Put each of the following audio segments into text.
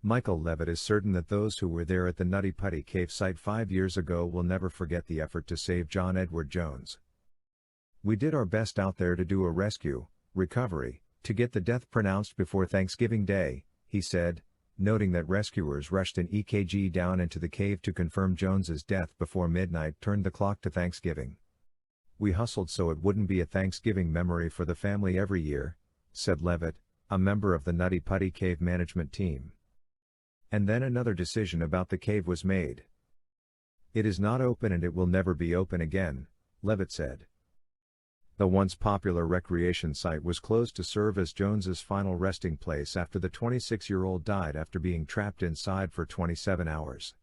Michael Levitt is certain that those who were there at the Nutty Putty Cave site 5 years ago will never forget the effort to save John Edward Jones. "We did our best out there to do a rescue, recovery, to get the death pronounced before Thanksgiving Day," he said, noting that rescuers rushed an EKG down into the cave to confirm Jones's death before midnight turned the clock to Thanksgiving. "We hustled so it wouldn't be a Thanksgiving memory for the family every year," said Levitt, a member of the Nutty Putty Cave management team. And then another decision about the cave was made. "It is not open and it will never be open again," Levitt said. The once popular recreation site was closed to serve as Jones's final resting place after the 26-year-old died after being trapped inside for 27 hours.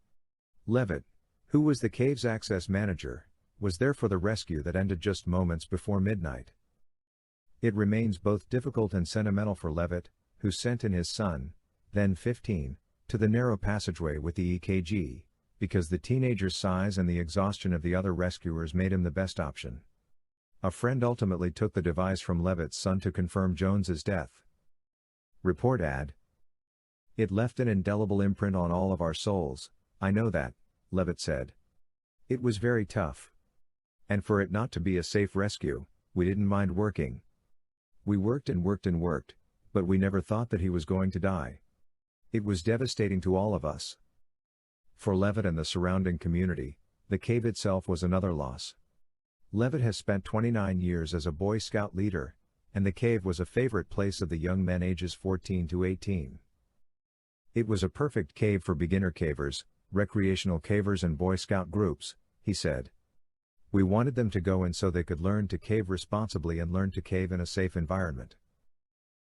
Levitt, who was the cave's access manager, was there for the rescue that ended just moments before midnight. It remains both difficult and sentimental for Levitt, who sent in his son, then 15, to the narrow passageway with the EKG, because the teenager's size and the exhaustion of the other rescuers made him the best option. A friend ultimately took the device from Levitt's son to confirm Jones's death. Report ad. "It left an indelible imprint on all of our souls, I know that," Levitt said. "It was very tough. And for it not to be a safe rescue, we didn't mind working. We worked and worked and worked, but we never thought that he was going to die. It was devastating to all of us." For Levitt and the surrounding community, the cave itself was another loss. Levitt has spent 29 years as a Boy Scout leader, and the cave was a favorite place of the young men ages 14 to 18. "It was a perfect cave for beginner cavers, recreational cavers and Boy Scout groups," he said. "We wanted them to go in so they could learn to cave responsibly and learn to cave in a safe environment."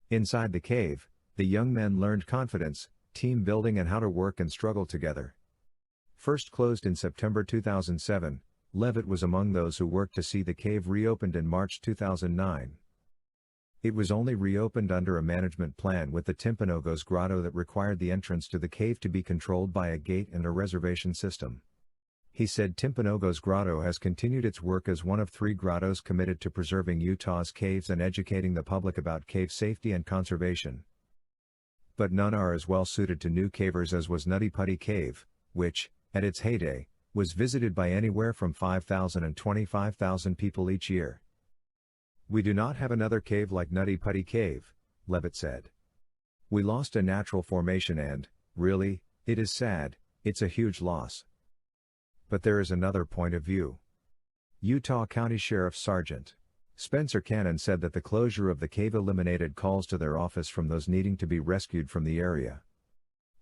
Inside the cave, the young men learned confidence, team building and how to work and struggle together. First closed in September 2007, Levitt was among those who worked to see the cave reopened in March 2009. It was only reopened under a management plan with the Timpanogos Grotto that required the entrance to the cave to be controlled by a gate and a reservation system. He said Timpanogos Grotto has continued its work as one of 3 grottos committed to preserving Utah's caves and educating the public about cave safety and conservation. But none are as well suited to new cavers as was Nutty Putty Cave, which, at its heyday, was visited by anywhere from 5,000 and 25,000 people each year. "We do not have another cave like Nutty Putty Cave," Levitt said. "We lost a natural formation and, really, it is sad, it's a huge loss." But there is another point of view. Utah County Sheriff Sergeant Spencer Cannon said that the closure of the cave eliminated calls to their office from those needing to be rescued from the area.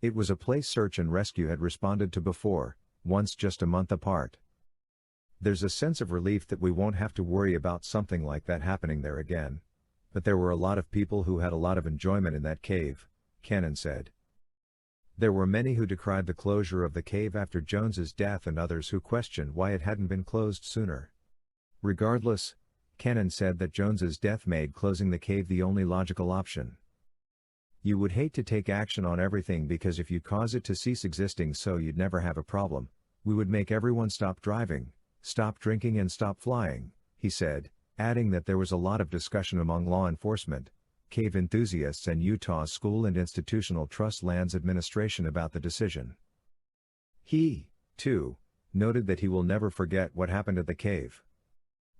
It was a place search and rescue had responded to before, once just a month apart. "There's a sense of relief that we won't have to worry about something like that happening there again. But there were a lot of people who had a lot of enjoyment in that cave," Cannon said. There were many who decried the closure of the cave after Jones's death and others who questioned why it hadn't been closed sooner. Regardless, Cannon said that Jones's death made closing the cave the only logical option. "You would hate to take action on everything because if you cause it to cease existing so you'd never have a problem, we would make everyone stop driving, stop drinking and stop flying," he said, adding that there was a lot of discussion among law enforcement, cave enthusiasts and Utah's School and Institutional Trust Lands Administration about the decision. He, too, noted that he will never forget what happened at the cave.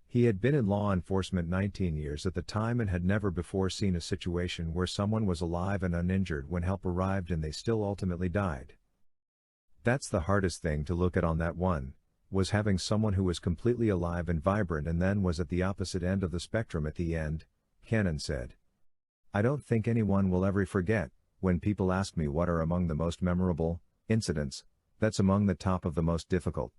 He had been in law enforcement 19 years at the time and had never before seen a situation where someone was alive and uninjured when help arrived and they still ultimately died. "That's the hardest thing to look at on that one, was having someone who was completely alive and vibrant and then was at the opposite end of the spectrum at the end," Cannon said. "I don't think anyone will ever forget, when people ask me what are among the most memorable incidents, that's among the top of the most difficult."